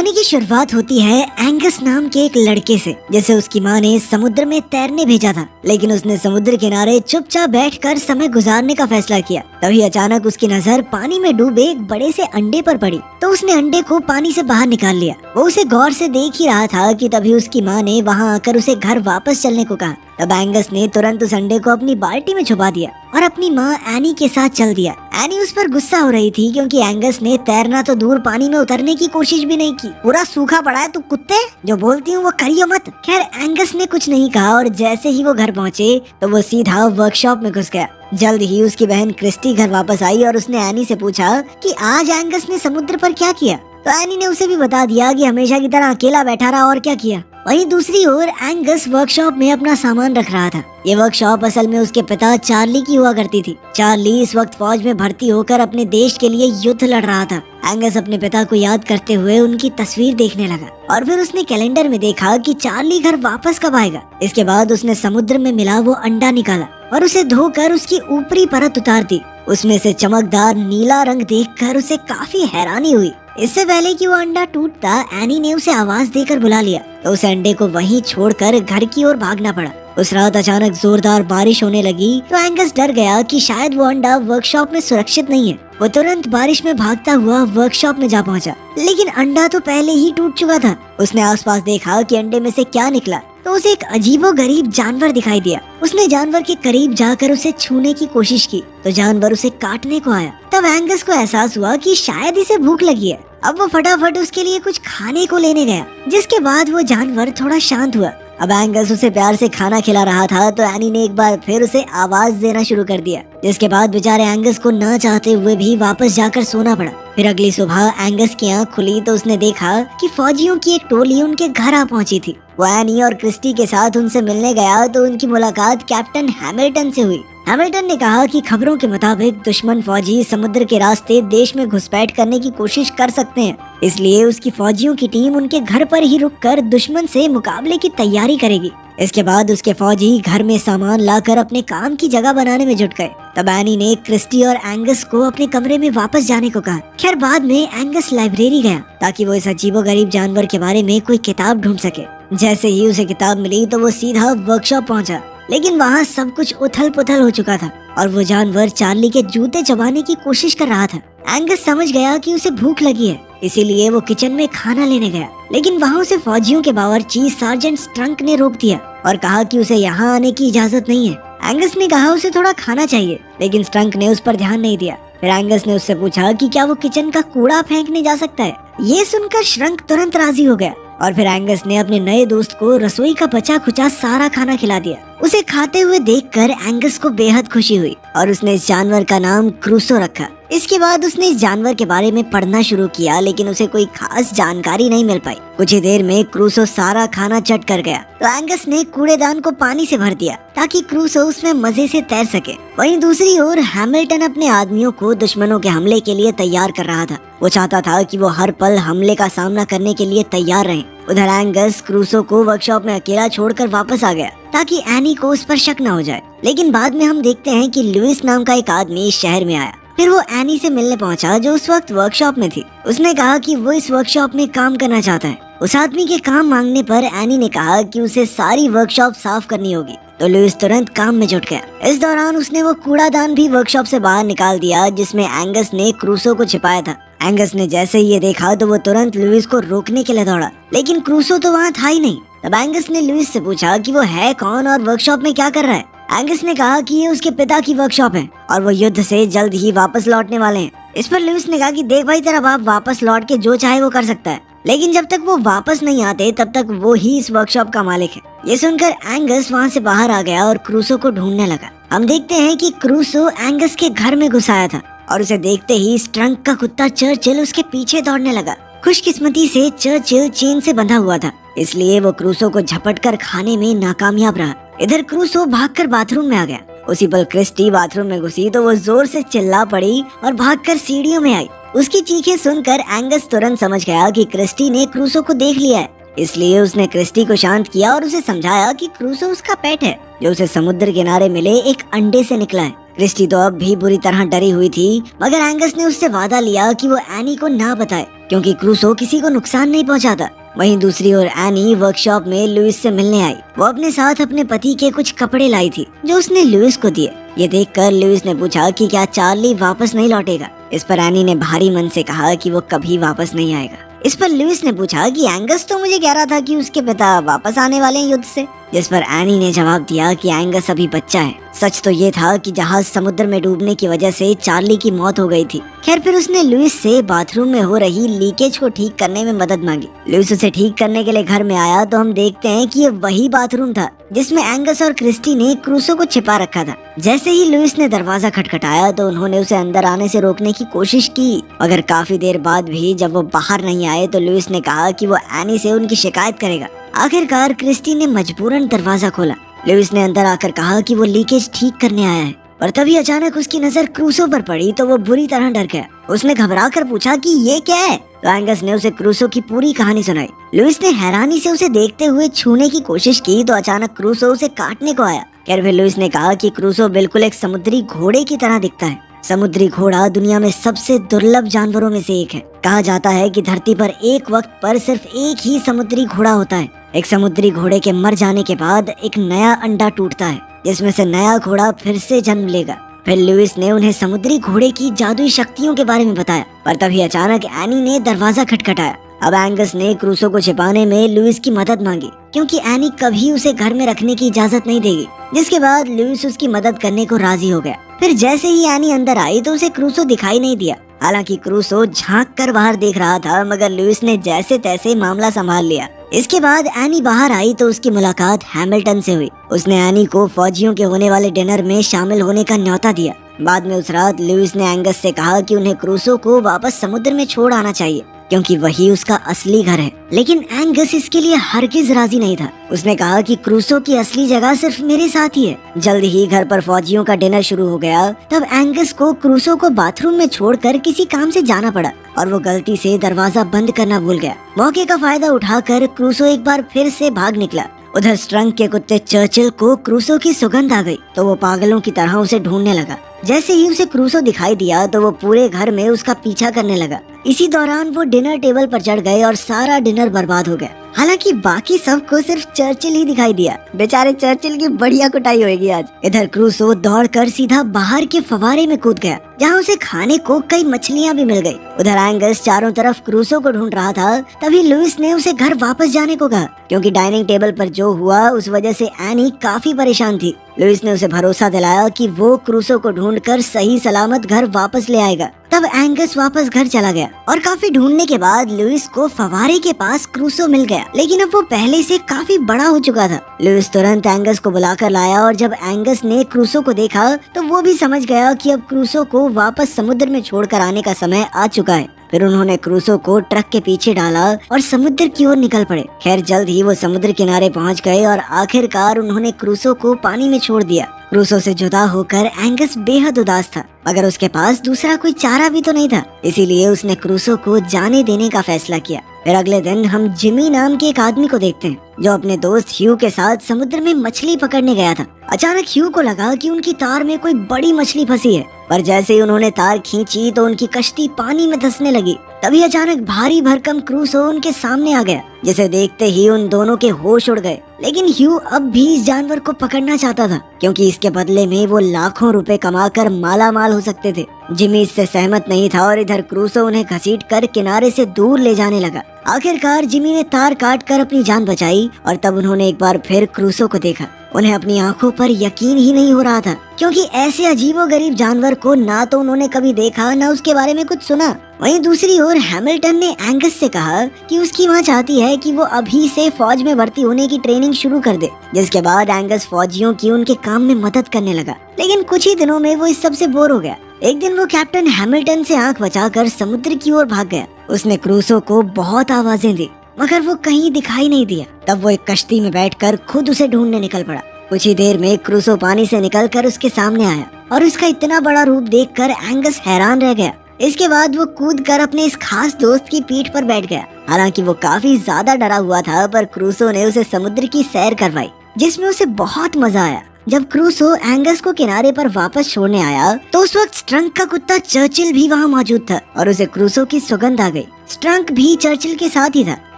कहानी की शुरुआत होती है एंगस नाम के एक लड़के से, जिसे उसकी माँ ने समुद्र में तैरने भेजा था। लेकिन उसने समुद्र किनारे चुपचाप बैठकर समय गुजारने का फैसला किया। तभी अचानक उसकी नजर पानी में डूबे एक बड़े से अंडे पर पड़ी, तो उसने अंडे को पानी से बाहर निकाल लिया। वो उसे गौर से देख ही रहा था कि तभी उसकी माँ ने वहाँ आकर उसे घर वापस चलने को कहा। तब एंगस ने तुरंत उस अंडे को अपनी बाल्टी में छुपा दिया और अपनी माँ एनी के साथ चल दिया। एनी उस पर गुस्सा हो रही थी क्योंकि एंगस ने तैरना तो दूर पानी में उतरने की कोशिश भी नहीं की। पूरा सूखा पड़ा है, तू कुत्ते, जो बोलती हूँ वो करियो मत। खैर एंगस ने कुछ नहीं कहा और जैसे ही वो घर पहुँचे तो वो सीधा वर्कशॉप में घुस गया। जल्द ही उसकी बहन क्रिस्टी घर वापस आई और उसने एनी से पूछा कि आज एंगस ने समुद्र पर क्या किया। तो एनी ने उसे भी बता दिया कि हमेशा की तरह अकेला बैठा रहा और क्या किया। वहीं दूसरी ओर एंगस वर्कशॉप में अपना सामान रख रहा था। ये वर्कशॉप असल में उसके पिता चार्ली की हुआ करती थी। चार्ली इस वक्त फौज में भर्ती होकर अपने देश के लिए युद्ध लड़ रहा था। एंगस अपने पिता को याद करते हुए उनकी तस्वीर देखने लगा और फिर उसने कैलेंडर में देखा कि चार्ली घर वापस कब आएगा। इसके बाद उसने समुद्र में मिला वो अंडा निकाला और उसे धोकर उसकी ऊपरी परत उतार दी। उसमें से चमकदार नीला रंग देखकर उसे काफी हैरानी हुई। इससे पहले कि वो अंडा टूटता, एनी ने उसे आवाज देकर बुला लिया, तो उसे अंडे को वहीं छोड़कर घर की ओर भागना पड़ा। उस रात अचानक जोरदार बारिश होने लगी तो एंगस डर गया कि शायद वो अंडा वर्कशॉप में सुरक्षित नहीं है। वो तुरंत बारिश में भागता हुआ वर्कशॉप में जा पहुंचा, लेकिन अंडा तो पहले ही टूट चुका था। उसने आसपास देखा कि अंडे में से क्या निकला, तो उसे एक अजीबोगरीब जानवर दिखाई दिया। उसने जानवर के करीब जाकर उसे छूने की कोशिश की तो जानवर उसे काटने को आया। तब एंगस को एहसास हुआ कि शायद इसे भूख लगी है। अब वो फटाफट उसके लिए कुछ खाने को लेने गया, जिसके बाद वो जानवर थोड़ा शांत हुआ। अब एंगस उसे प्यार से खाना खिला रहा था तो एनी ने एक बार फिर उसे आवाज देना शुरू कर दिया, जिसके बाद बेचारे एंगस को ना चाहते हुए भी वापस जाकर सोना पड़ा। फिर अगली सुबह एंगस की आँख खुली तो उसने देखा कि फौजियों की एक टोली उनके घर आ पहुंची थी। वो एनी और क्रिस्टी के साथ उनसे मिलने गया तो उनकी मुलाकात कैप्टन हैमिल्टन से हुई। हैमिल्टन ने कहा कि खबरों के मुताबिक दुश्मन फौजी समुद्र के रास्ते देश में घुसपैठ करने की कोशिश कर सकते हैं, इसलिए उसकी फौजियों की टीम उनके घर पर ही रुककर दुश्मन से मुकाबले की तैयारी करेगी। इसके बाद उसके फौजी घर में सामान लाकर अपने काम की जगह बनाने में जुट गए। तब एनी ने क्रिस्टी और एंगस को अपने कमरे में वापस जाने को कहा। खैर बाद में एंगस लाइब्रेरी गया ताकि वो इस अजीबोगरीब जानवर के बारे में कोई किताब ढूंढ सके। जैसे ही उसे किताब मिली तो वो सीधा वर्कशॉप पहुंचा, लेकिन वहाँ सब कुछ उथल पुथल हो चुका था और वो जानवर चार्ली के जूते चबाने की कोशिश कर रहा था। एंगस समझ गया कि उसे भूख लगी है, इसीलिए वो किचन में खाना लेने गया, लेकिन वहाँ उसे फौजियों के बावर्ची सार्जेंट स्ट्रंक ने रोक दिया और कहा कि उसे यहाँ आने की इजाजत नहीं है। एंगस ने कहा उसे थोड़ा खाना चाहिए, लेकिन स्ट्रंक ने उस पर ध्यान नहीं दिया। फिर एंगस ने उससे पूछा कि क्या वो किचन का कूड़ा फेंकने जा सकता है। ये सुनकर श्रंक तुरंत राजी हो गया और फिर एंगस ने अपने नए दोस्त को रसोई का बचा खुचा सारा खाना खिला दिया। उसे खाते हुए देखकर एंगस को बेहद खुशी हुई और उसने इस जानवर का नाम क्रूसो रखा। इसके बाद उसने इस जानवर के बारे में पढ़ना शुरू किया, लेकिन उसे कोई खास जानकारी नहीं मिल पाई। कुछ ही देर में क्रूसो सारा खाना चट कर गया तो एंगस ने कूड़ेदान को पानी से भर दिया ताकि क्रूसो उसमें मजे से तैर सके। वहीं दूसरी ओर हैमिल्टन अपने आदमियों को दुश्मनों के हमले के लिए तैयार कर रहा था। वो चाहता था कि वो हर पल हमले का सामना करने के लिए तैयार रहें। उधर एंगस क्रूसो को वर्कशॉप में अकेला छोड़कर वापस आ गया ताकि एनी को उस पर शक न हो जाए। लेकिन बाद में हम देखते हैं कि लुइस नाम का एक आदमी इस शहर में आया। फिर वो एनी से मिलने पहुंचा जो उस वक्त वर्कशॉप में थी। उसने कहा कि वो इस वर्कशॉप में काम करना चाहता है। उस आदमी के काम मांगने पर एनी ने कहा कि उसे सारी वर्कशॉप साफ करनी होगी, तो लुइस तुरंत काम में जुट गया। इस दौरान उसने वो कूड़ादान भी वर्कशॉप से बाहर निकाल दिया जिसमें एंगस ने क्रूसो को छिपाया था। एंगस ने जैसे ही ये देखा तो वो तुरंत लुइस को रोकने के लिए दौड़ा, लेकिन क्रूसो तो वहाँ था ही नहीं। तब एंगस ने लुइस से पूछा कि वो है कौन और वर्कशॉप में क्या कर रहा है। एंगस ने कहा कि ये उसके पिता की वर्कशॉप है और वो युद्ध से जल्द ही वापस लौटने वाले हैं। इस पर लुइस ने कहा कि देख भाई, तेरा बाप वापस लौट के जो चाहे वो कर सकता है, लेकिन जब तक वो वापस नहीं आते तब तक वो ही इस वर्कशॉप का मालिक है। ये सुनकर एंगस वहाँ से बाहर आ गया और क्रूसो को ढूंढने लगा। हम देखते हैं कि क्रूसो एंगस के घर में घुस आया था और उसे देखते ही स्ट्रंक का कुत्ता चर्चिल उसके पीछे दौड़ने लगा। खुशकिस्मती से चर्चिल चेन से बंधा हुआ था, इसलिए वो क्रूसो को झपटकर खाने में नाकामयाब रहा। इधर क्रूसो भागकर बाथरूम में आ गया। उसी पल क्रिस्टी बाथरूम में घुसी तो वो जोर से चिल्ला पड़ी और भागकर सीढ़ियों में आई। उसकी चीखें सुनकर एंगस तुरंत समझ गया कि क्रिस्टी ने क्रूसो को देख लिया है, इसलिए उसने क्रिस्टी को शांत किया और उसे समझाया कि क्रूसो उसका पेट है जो उसे समुद्र किनारे मिले एक अंडे से निकला है। क्रिस्टी तो अब भी बुरी तरह डरी हुई थी, मगर एंगस ने उससे वादा लिया कि वो एनी को ना बताए, क्योंकि क्रूसो किसी को नुकसान नहीं पहुंचाता। वहीं दूसरी ओर एनी वर्कशॉप में लुइस से मिलने आई। वो अपने साथ अपने पति के कुछ कपड़े लाई थी जो उसने लुइस को दिए। ये देखकर लुइस ने पूछा कि क्या चार्ली वापस नहीं लौटेगा। इस पर एनी ने भारी मन से कहा कि वो कभी वापस नहीं आएगा। इस पर लुइस ने पूछा कि एंगस तो मुझे कह रहा था कि उसके पिता वापस आने वाले हैं युद्ध से। जिस पर एनी ने जवाब दिया कि एंगस अभी बच्चा है। सच तो ये था कि जहाज समुद्र में डूबने की वजह से चार्ली की मौत हो गई थी। खैर फिर उसने लुइस से बाथरूम में हो रही लीकेज को ठीक करने में मदद मांगी। लुइस उसे ठीक करने के लिए घर में आया तो हम देखते हैं कि ये वही बाथरूम था जिसमें एंगस और क्रिस्टी ने क्रूसो को छिपा रखा था। जैसे ही लुइस ने दरवाजा खटखटाया तो उन्होंने उसे अंदर आने से रोकने की कोशिश की, मगर काफी देर बाद भी जब वो बाहर नहीं आए तो लुइस ने कहा कि वो एनी से उनकी शिकायत करेगा। आखिरकार क्रिस्टी ने मजबूरन दरवाजा खोला। लुइस ने अंदर आकर कहा कि वो लीकेज ठीक करने आया है, पर तभी अचानक उसकी नजर क्रूसो पर पड़ी तो वो बुरी तरह डर गया। उसने घबराकर पूछा कि ये क्या है, तो एंगस ने उसे क्रूसो की पूरी कहानी सुनाई। लुइस ने हैरानी से उसे देखते हुए छूने की कोशिश की तो अचानक क्रूसो उसे काटने को आया। खैर फिर लुइस ने कहा कि क्रूसो बिल्कुल एक समुद्री घोड़े की तरह दिखता है। समुद्री घोड़ा दुनिया में सबसे दुर्लभ जानवरों में से एक है। कहा जाता है कि धरती पर एक वक्त पर सिर्फ एक ही समुद्री घोड़ा होता है। एक समुद्री घोड़े के मर जाने के बाद एक नया अंडा टूटता है जिसमें से नया घोड़ा फिर से जन्म लेगा। फिर लुइस ने उन्हें समुद्री घोड़े की जादुई शक्तियों के बारे में बताया, पर तभी अचानक एनी ने दरवाजा खटखटाया। अब एंगस ने क्रूसो को छिपाने में लुइस की मदद मांगी, क्योंकि एनी कभी उसे घर में रखने की इजाजत नहीं देगी। जिसके बाद लुइस उसकी मदद करने को राजी हो गया। फिर जैसे ही एनी अंदर आई तो उसे क्रूसो दिखाई नहीं दिया। हालांकि क्रूसो झांक कर बाहर देख रहा था, मगर लुइस ने जैसे तैसे मामला संभाल लिया। इसके बाद एनी बाहर आई तो उसकी मुलाकात हैमिल्टन से हुई। उसने एनी को फौजियों के होने वाले डिनर में शामिल होने का न्योता दिया। बाद में उस रात लुइस ने एंगस से कहा कि उन्हें क्रूसो को वापस समुद्र में छोड़ आना चाहिए, क्योंकि वही उसका असली घर है। लेकिन एंगस इसके लिए हरगिज राजी नहीं था। उसने कहा कि क्रूसो की असली जगह सिर्फ मेरे साथ ही है। जल्द ही घर पर फौजियों का डिनर शुरू हो गया। तब एंगस को क्रूसो को बाथरूम में छोड़कर किसी काम से जाना पड़ा और वो गलती से दरवाजा बंद करना भूल गया। मौके का फायदा उठाकर क्रूसो एक बार फिर से भाग निकला। उधर स्ट्रंग के कुत्ते चर्चिल को क्रूसो की सुगंध आ गई तो वो पागलों की तरह उसे ढूंढने लगा। जैसे ही उसे क्रूसो दिखाई दिया तो वो पूरे घर में उसका पीछा करने लगा। इसी दौरान वो डिनर टेबल पर चढ़ गए और सारा डिनर बर्बाद हो गया। हालांकि बाकी सबको सिर्फ चर्चिल ही दिखाई दिया। बेचारे चर्चिल की बढ़िया कुटाई होगी आज। इधर क्रूसो दौड़कर सीधा बाहर के फवारे में कूद गया, जहां उसे खाने को कई मछलियां भी मिल गई। उधर एंगस चारों तरफ क्रूसो को ढूंढ रहा था। तभी लुइस ने उसे घर वापस जाने को कहा, क्योंकि डाइनिंग टेबल पर जो हुआ उस वजह से एनी काफी परेशान थी। लुइस ने उसे भरोसा दिलाया कि वो क्रूसो को ढूंढकर सही सलामत घर वापस ले आएगा। तब एंगस वापस घर चला गया और काफी ढूंढने के बाद लुइस को फवारे के पास क्रूसो मिल गया, लेकिन अब वो पहले से काफी बड़ा हो चुका था। लुइस तुरंत एंगस को बुलाकर लाया और जब एंगस ने क्रूसो को देखा तो वो भी समझ गया कि अब क्रूसो को वापस समुद्र में छोड़कर आने का समय आ चुका है। फिर उन्होंने क्रूसो को ट्रक के पीछे डाला और समुद्र की ओर निकल पड़े। खैर जल्द ही वो समुद्र किनारे पहुंच गए और आखिरकार उन्होंने क्रूसो को पानी में छोड़ दिया। क्रूसो से जुदा होकर एंगस बेहद उदास था, मगर उसके पास दूसरा कोई चारा भी तो नहीं था, इसीलिए उसने क्रूसो को जाने देने का फैसला किया। फिर अगले दिन हम जिमी नाम के एक आदमी को देखते हैं जो अपने दोस्त ह्यू के साथ समुद्र में मछली पकड़ने गया था। अचानक ह्यू को लगा कि उनकी तार में कोई बड़ी मछली फंसी है, पर जैसे ही उन्होंने तार खींची तो उनकी कश्ती पानी में धंसने लगी। तभी अचानक भारी भरकम क्रूसो उनके सामने आ गया, जिसे देखते ही उन दोनों के होश उड़ गए। लेकिन ह्यू अब भी इस जानवर को पकड़ना चाहता था, क्योंकि इसके बदले में वो लाखों रुपए कमाकर माला माल हो सकते थे। जिमी इससे सहमत नहीं था और इधर क्रूसो उन्हें घसीटकर किनारे से दूर ले जाने लगा। आखिरकार जिमी ने तार काटकर अपनी जान बचाई और तब उन्होंने एक बार फिर क्रूसो को देखा। उन्हें अपनी आंखों पर यकीन ही नहीं हो रहा था, क्योंकि ऐसे अजीबोगरीब जानवर को ना तो उन्होंने कभी देखा ना उसके बारे में कुछ सुना। वहीं दूसरी ओर हैमिल्टन ने एंगस से कहा कि उसकी मां चाहती है कि वो अभी से फौज में भर्ती होने की ट्रेनिंग शुरू कर दे, जिसके बाद एंगस फौजियों की उनके काम में मदद करने लगा। लेकिन कुछ ही दिनों में वो इस सब से बोर हो गया। एक दिन वो कैप्टन हैमिल्टन से आंख बचाकर समुद्र की ओर भाग गया। उसने क्रूसो को बहुत आवाजें दी, मगर वो कहीं दिखाई नहीं दिया। तब वो एक कश्ती में बैठकर खुद उसे ढूंढने निकल पड़ा। कुछ ही देर में क्रूसो पानी से निकलकर उसके सामने आया और उसका इतना बड़ा रूप देखकर एंगस हैरान रह गया। इसके बाद वो कूदकर अपने इस खास दोस्त की पीठ पर बैठ गया। हालांकि वो काफी ज्यादा डरा हुआ था, पर क्रूसो ने उसे समुद्र की सैर करवाई, जिसमें उसे बहुत मजा आया। जब क्रूसो एंगस को किनारे पर वापस छोड़ने आया तो उस वक्त स्ट्रंक का कुत्ता चर्चिल भी वहाँ मौजूद था और उसे क्रूसो की सुगंध आ गई। स्ट्रंक भी चर्चिल के साथ ही था,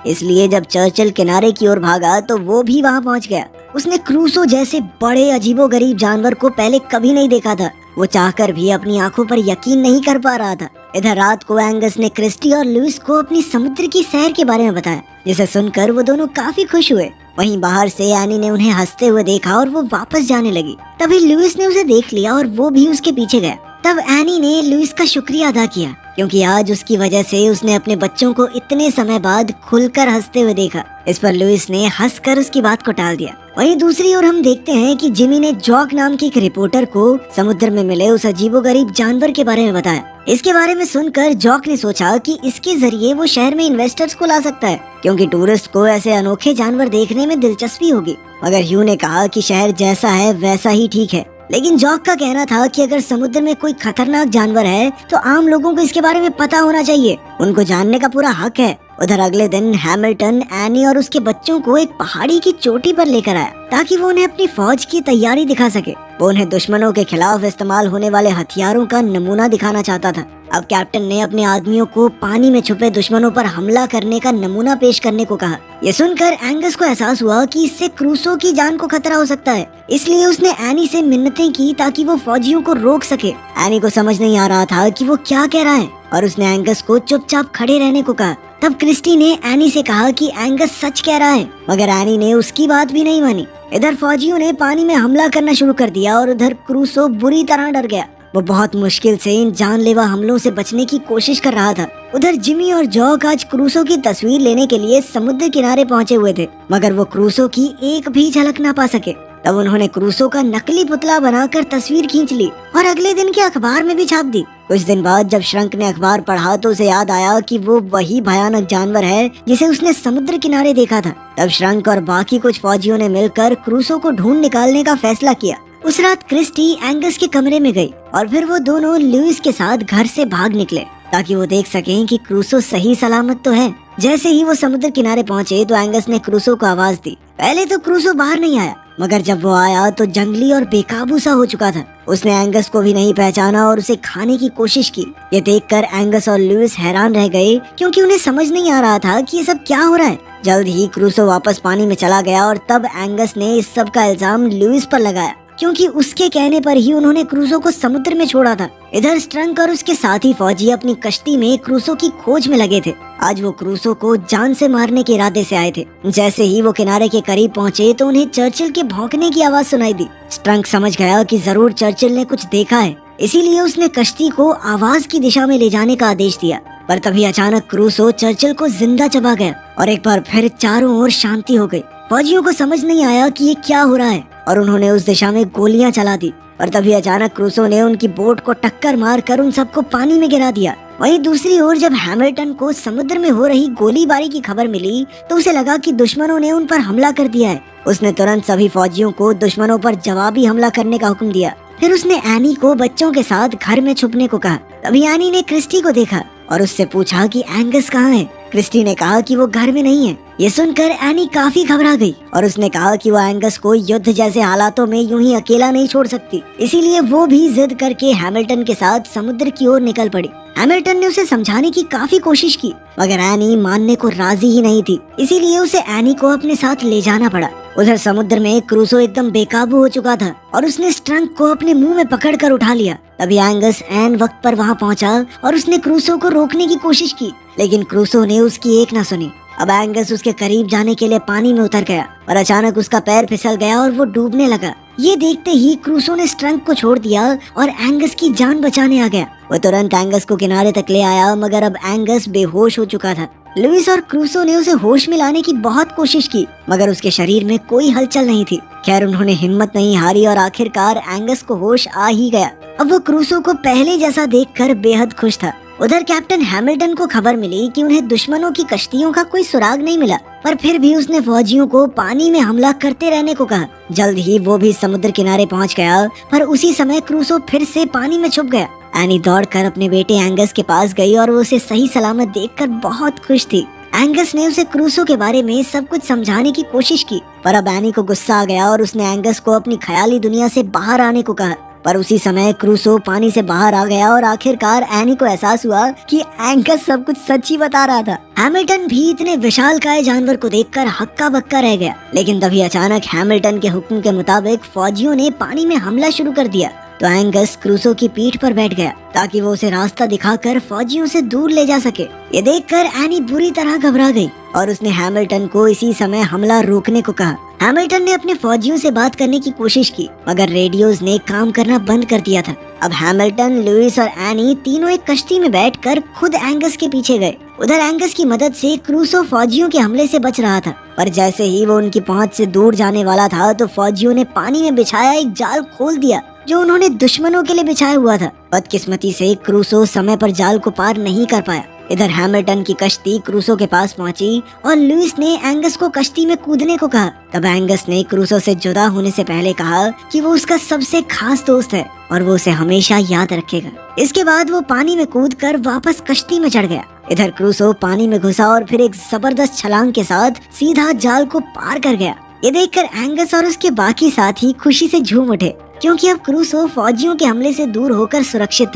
इसलिए जब चर्चिल किनारे की ओर भागा तो वो भी वहाँ पहुँच गया। उसने क्रूसो जैसे बड़े अजीबोगरीब जानवर को पहले कभी नहीं देखा था। वो चाहकर भी अपनी आंखों पर यकीन नहीं कर पा रहा था। इधर रात को एंगस ने क्रिस्टी और लुइस को अपनी समुद्र की सैर के बारे में बताया, जिसे सुनकर वो दोनों काफी खुश हुए। वहीं बाहर से एनी ने उन्हें हंसते हुए देखा और वो वापस जाने लगी। तभी लुइस ने उसे देख लिया और वो भी उसके पीछे गया। तब एनी ने लुइस का शुक्रिया अदा किया, क्योंकि आज उसकी वजह से उसने अपने बच्चों को इतने समय बाद खुलकर हंसते हुए देखा। इस पर लुइस ने हंसकर उसकी बात को टाल दिया। वहीं दूसरी ओर हम देखते हैं कि जिमी ने जॉक नाम के एक रिपोर्टर को समुद्र में मिले उस अजीबोगरीब जानवर के बारे में बताया। इसके बारे में सुनकर जॉक ने सोचा कि इसके जरिए वो शहर में इन्वेस्टर्स को ला सकता है, क्योंकि टूरिस्ट को ऐसे अनोखे जानवर देखने में दिलचस्पी होगी। मगर ह्यू ने कहा कि शहर जैसा है वैसा ही ठीक है। लेकिन जॉक का कहना था कि अगर समुद्र में कोई खतरनाक जानवर है तो आम लोगों को इसके बारे में पता होना चाहिए, उनको जानने का पूरा हक है। उधर अगले दिन हैमिल्टन एनी और उसके बच्चों को एक पहाड़ी की चोटी पर लेकर आया ताकि वो उन्हें अपनी फौज की तैयारी दिखा सके। वो उन्हें दुश्मनों के खिलाफ इस्तेमाल होने वाले हथियारों का नमूना दिखाना चाहता था। अब कैप्टन ने अपने आदमियों को पानी में छुपे दुश्मनों पर हमला करने का नमूना पेश करने को कहा। ये सुनकर एंगस को एहसास हुआ कि इससे क्रूसो की जान को खतरा हो सकता है, इसलिए उसने एनी से मिन्नतें की ताकि वो फौजियों को रोक सके। एनी को समझ नहीं आ रहा था कि वो क्या कह रहा है और उसने एंगस को चुपचाप खड़े रहने को कहा। तब क्रिस्टी ने एनी से कहा कि एंगस सच कह रहा है, मगर एनी ने उसकी बात भी नहीं मानी। इधर फौजियों ने पानी में हमला करना शुरू कर दिया और उधर क्रूसो बुरी तरह डर गया। वो बहुत मुश्किल से इन जानलेवा हमलों से बचने की कोशिश कर रहा था। उधर जिमी और जॉक आज क्रूसो की तस्वीर लेने के लिए समुद्र किनारे पहुंचे हुए थे, मगर वो क्रूसो की एक भी झलक ना पा सके। तब उन्होंने क्रूसो का नकली पुतला बनाकर तस्वीर खींच ली और अगले दिन के अखबार में भी छाप दी। कुछ दिन बाद जब श्रंक ने अखबार पढ़ा तो उसे याद आया कि वो वही भयानक जानवर है जिसे उसने समुद्र किनारे देखा था। तब श्रंक और बाकी कुछ फौजियों ने मिलकर क्रूसो को ढूंढ निकालने का फैसला किया। उस रात क्रिस्टी एंगस के कमरे में गई और फिर वो दोनों लुइस के साथ घर से भाग निकले ताकि वो देख सकें कि क्रूसो सही सलामत तो है। जैसे ही वो समुद्र किनारे पहुंचे तो एंगस ने क्रूसो को आवाज दी। पहले तो क्रूसो बाहर नहीं आया, मगर जब वो आया तो जंगली और बेकाबू सा हो चुका था। उसने एंगस को भी नहीं पहचाना और उसे खाने की कोशिश की। ये देखकर एंगस और लुइस हैरान रह गए, क्योंकि उन्हें समझ नहीं आ रहा था कि ये सब क्या हो रहा है। जल्द ही क्रूसो वापस पानी में चला गया और तब एंगस ने इस सब का इल्जाम लुइस पर लगाया, क्योंकि उसके कहने पर ही उन्होंने क्रूसो को समुद्र में छोड़ा था। इधर स्ट्रंक और उसके साथी फौजी अपनी कश्ती में क्रूसो की खोज में लगे थे। आज वो क्रूसो को जान से मारने के इरादे से आए थे। जैसे ही वो किनारे के करीब पहुंचे तो उन्हें चर्चिल के भौंकने की आवाज सुनाई दी। स्ट्रंक समझ गया कि जरूर चर्चिल ने कुछ देखा है, इसीलिए उसने कश्ती को आवाज की दिशा में ले जाने का आदेश दिया। पर तभी अचानक क्रूसो चर्चिल को जिंदा चबा गया और एक बार फिर चारों ओर शांति हो गई। फौजियों को समझ नहीं आया कि ये क्या हो रहा है और उन्होंने उस दिशा में गोलियां चला दी। और तभी अचानक क्रूसो ने उनकी बोट को टक्कर मारकर उन सबको पानी में गिरा दिया। वहीं दूसरी ओर जब हैमिल्टन को समुद्र में हो रही गोलीबारी की खबर मिली तो उसे लगा कि दुश्मनों ने उन पर हमला कर दिया है। उसने तुरंत सभी फौजियों को दुश्मनों पर जवाबी हमला करने का हुक्म दिया। फिर उसने एनी को बच्चों के साथ घर में छुपने को कहा। तभी एनी ने क्रिस्टी को देखा और उससे पूछा कि एंगस कहाँ है। क्रिस्टी ने कहा कि वो घर में नहीं है। ये सुनकर एनी काफी घबरा गई और उसने कहा कि वो एंगस को युद्ध जैसे हालातों में यूं ही अकेला नहीं छोड़ सकती, इसीलिए वो भी जिद करके हैमिल्टन के साथ समुद्र की ओर निकल पड़ी। हैमिल्टन ने उसे समझाने की काफी कोशिश की, मगर एनी मानने को राजी ही नहीं थी, इसीलिए उसे एनी को अपने साथ ले जाना पड़ा। उधर समुद्र में क्रूसो एकदम बेकाबू हो चुका था और उसने स्ट्रंक को अपने मुंह में पकड़कर उठा लिया। तभी एंगस ऐन वक्त पर वहां पहुंचा और उसने क्रूसो को रोकने की कोशिश की, लेकिन क्रूसो ने उसकी एक न सुनी। अब एंगस उसके करीब जाने के लिए पानी में उतर गया और अचानक उसका पैर फिसल गया और वो डूबने लगा। ये देखते ही क्रूसो ने स्ट्रंक को छोड़ दिया और एंगस की जान बचाने आ गया। वो तुरंत एंगस को किनारे तक ले आया, मगर अब एंगस बेहोश हो चुका था। लुइस और क्रूसो ने उसे होश में लाने की बहुत कोशिश की, मगर उसके शरीर में कोई हलचल नहीं थी। खैर उन्होंने हिम्मत नहीं हारी और आखिरकार एंगस को होश आ ही गया। अब वो क्रूसो को पहले जैसा देखकर बेहद खुश था। उधर कैप्टन हैमिल्टन को खबर मिली कि उन्हें दुश्मनों की कश्तियों का कोई सुराग नहीं मिला, पर फिर भी उसने फौजियों को पानी में हमला करते रहने को कहा। जल्द ही वो भी समुद्र किनारे पहुंच गया, पर उसी समय क्रूसो फिर से पानी में छुप गया। एनी दौड़कर अपने बेटे एंगस के पास गई और वो उसे सही सलामत देखकर बहुत खुश थी। एंगस ने उसे क्रूसो के बारे में सब कुछ समझाने की कोशिश की, पर अब एनी को गुस्सा आ गया और उसने एंगस को अपनी ख्याली दुनिया से बाहर आने को कहा। पर उसी समय क्रूसो पानी से बाहर आ गया और आखिरकार एनी को एहसास हुआ कि एंगस सब कुछ सच ही बता रहा था। हैमिल्टन भी इतने विशालकाय जानवर को देखकर हक्का बक्का रह गया, लेकिन तभी अचानक हैमिल्टन के हुक्म के मुताबिक फौजियों ने पानी में हमला शुरू कर दिया। तो एंगस क्रूसो की पीठ पर बैठ गया ताकि वो उसे रास्ता दिखाकर फौजियों से दूर ले जा सके। ये देखकर एनी बुरी तरह घबरा गई और उसने हैमिल्टन को इसी समय हमला रोकने को कहा। हैमिल्टन ने अपने फौजियों से बात करने की कोशिश की, मगर रेडियोज ने काम करना बंद कर दिया था। अब हैमिल्टन, लुइस और एनी तीनों एक कश्ती में बैठकर खुद एंगस के पीछे गए। उधर एंगस की मदद से क्रूसो फौजियों के हमले से बच रहा था, पर जैसे ही वो उनकी पहुंच से दूर जाने वाला था तो फौजियों ने पानी में बिछाया एक जाल खोल दिया जो उन्होंने दुश्मनों के लिए बिछाया हुआ था। बदकिस्मती से क्रूसो समय पर जाल को पार नहीं कर पाया। इधर हैमिल्टन की कश्ती क्रूसो के पास पहुंची और लुइस ने एंगस को कश्ती में कूदने को कहा। तब एंगस ने क्रूसो से जुदा होने से पहले कहा कि वो उसका सबसे खास दोस्त है और वो उसे हमेशा याद रखेगा। इसके बाद वो पानी में कूदकर वापस कश्ती में चढ़ गया। इधर क्रूसो पानी में घुसा और फिर एक जबरदस्त छलांग के साथ सीधा जाल को पार कर गया। ये देखकर एंगस और उसके बाकी साथी खुशी से झूम उठे, क्योंकि अब क्रूसो फौजियों के हमले से दूर होकर सुरक्षित था।